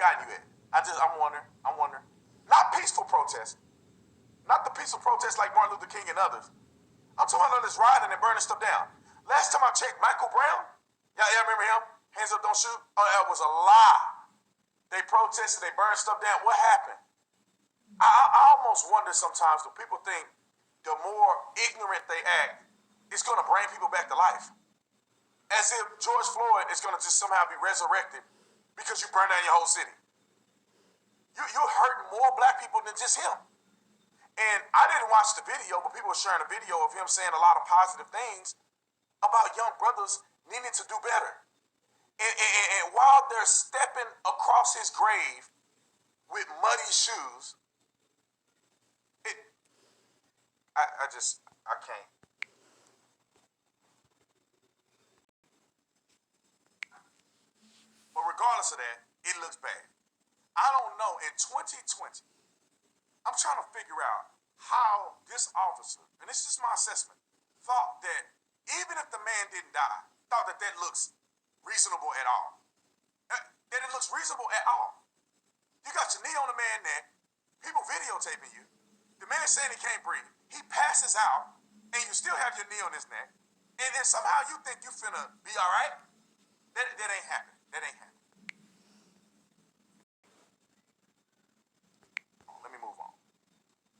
gotten you at? I'm wondering. Not peaceful protests. Not the peaceful protests like Martin Luther King and others. I'm talking about this rioting and burning stuff down. Last time I checked, Michael Brown, y'all remember him? Hands up, don't shoot. Oh, that was a lie. They protested, they burned stuff down. What happened? I almost wonder sometimes, do people think the more ignorant they act, it's going to bring people back to life? As if George Floyd is going to just somehow be resurrected because you burned down your whole city. You're hurting more black people than just him. And I didn't watch the video, but people were sharing a video of him saying a lot of positive things about young brothers needing to do better. And while they're stepping across his grave with muddy shoes, I can't. But regardless of that, it looks bad. I don't know, in 2020, I'm trying to figure out how this officer, and this is my assessment, thought that even if the man didn't die, thought that looks reasonable at all. That it looks reasonable at all. You got your knee on the man's neck, people videotaping you, the man saying he can't breathe, he passes out, and you still have your knee on his neck, and then somehow you think you finna be all right? That ain't happening. That ain't happening. Let me move on.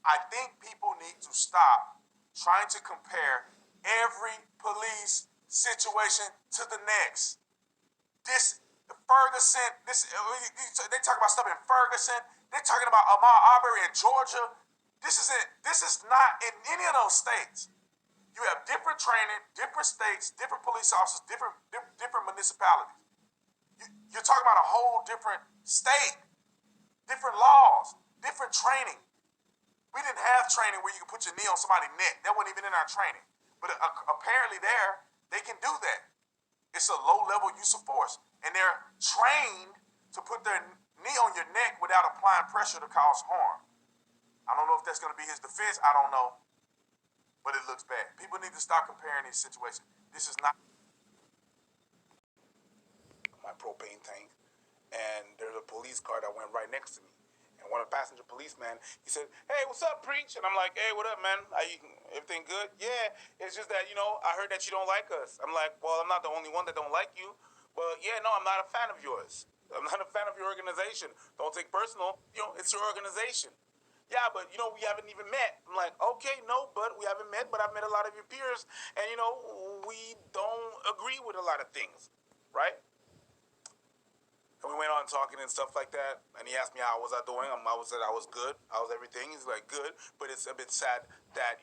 I think people need to stop trying to compare every police situation to the next. They talk about stuff in Ferguson. They're talking about Ahmaud Arbery in Georgia. This is not in any of those states. You have different training, different states, different police officers, different municipalities. You're talking about a whole different state, different laws, different training. We didn't have training where you could put your knee on somebody's neck. That wasn't even in our training. But apparently they can do that. It's a low-level use of force. And they're trained to put their knee on your neck without applying pressure to cause harm. I don't know if that's going to be his defense. I don't know. But it looks bad. People need to stop comparing these situations. This is not my propane tank. And there's a police car that went right next to me. And one of the passenger policemen, he said, "Hey, what's up, Preach?" And I'm like, "Hey, what up, man? Everything good?" "Yeah, it's just that, I heard that you don't like us." I'm like, "Well, I'm not the only one that don't like you. But yeah, no, I'm not a fan of yours. I'm not a fan of your organization. Don't take personal. It's your organization." "Yeah, but, we haven't even met." I'm like, "Okay, no, but we haven't met, but I've met a lot of your peers. And, we don't agree with a lot of things, right?" And we went on talking and stuff like that. And he asked me how was I doing. I said I was good. I was everything. He's like, "Good." But it's a bit sad that,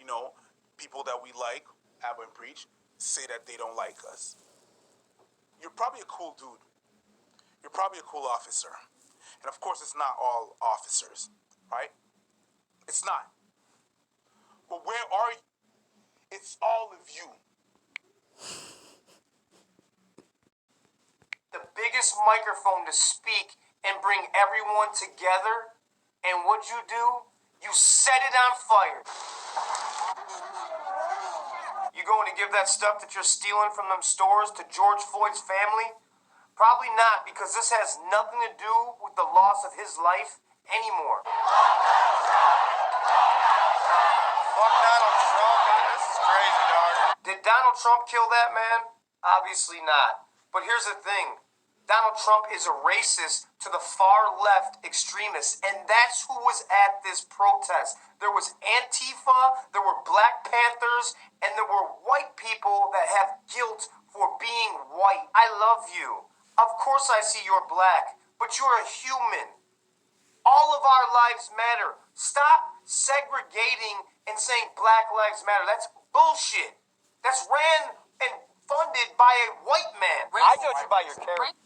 people that we like, Abba and Preach, say that they don't like us. You're probably a cool dude. You're probably a cool officer. And of course, it's not all officers, right? It's not. But where are you? It's all of you. The biggest microphone to speak and bring everyone together. And what you do, you set it on fire. You going to give that stuff that you're stealing from them stores to George Floyd's family? Probably not, because this has nothing to do with the loss of his life anymore. Fuck Donald Trump, man. This is crazy, dog. Did Donald Trump kill that man? Obviously not. But here's the thing. Donald Trump is a racist to the far left extremists, and that's who was at this protest. There was Antifa, there were Black Panthers, and there were white people that have guilt for being white. I love you. Of course I see you're black, but you're a human. All of our lives matter. Stop segregating and saying Black Lives Matter. That's bullshit. That's ran and funded by a white man. I judge you by your character.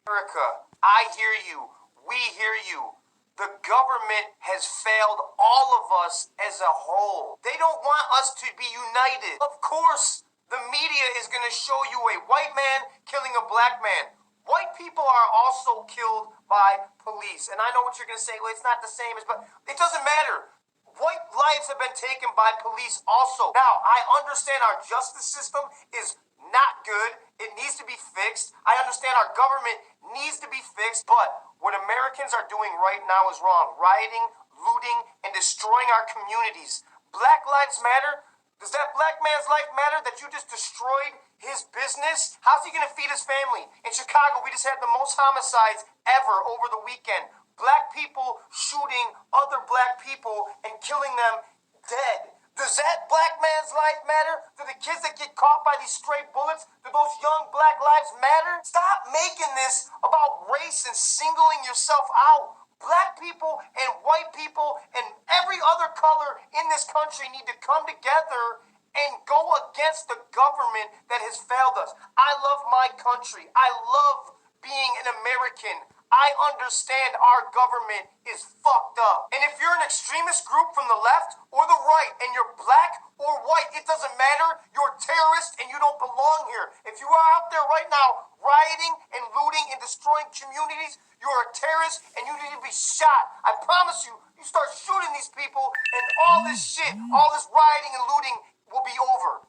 America, I hear you. We hear you. The government has failed all of us as a whole. They don't want us to be united. Of course, the media is going to show you a white man killing a black man. White people are also killed by police. And I know what you're going to say. Well, it's not the same as, but it doesn't matter. White lives have been taken by police also. Now, I understand our justice system is not good. It needs to be fixed. I understand our government needs to be fixed, but what Americans are doing right now is wrong. Rioting, looting, and destroying our communities. Black Lives Matter. Does that black man's life matter that you just destroyed his business? How's he going to feed his family? In Chicago, we just had the most homicides ever over the weekend. Black people shooting other black people and killing them dead. Does that black man's life matter? Do the kids that get caught by these stray bullets, do those young black lives matter? Stop making this about race and singling yourself out. Black people and white people and every other color in this country need to come together and go against the government that has failed us. I love my country. I love being an American. I understand our government is fucked up. And if you're an extremist group from the left or the right and you're black or white, it doesn't matter. You're a terrorist and you don't belong here. If you are out there right now rioting and looting and destroying communities, you're a terrorist and you need to be shot. I promise you, you start shooting these people and all this shit, all this rioting and looting will be over.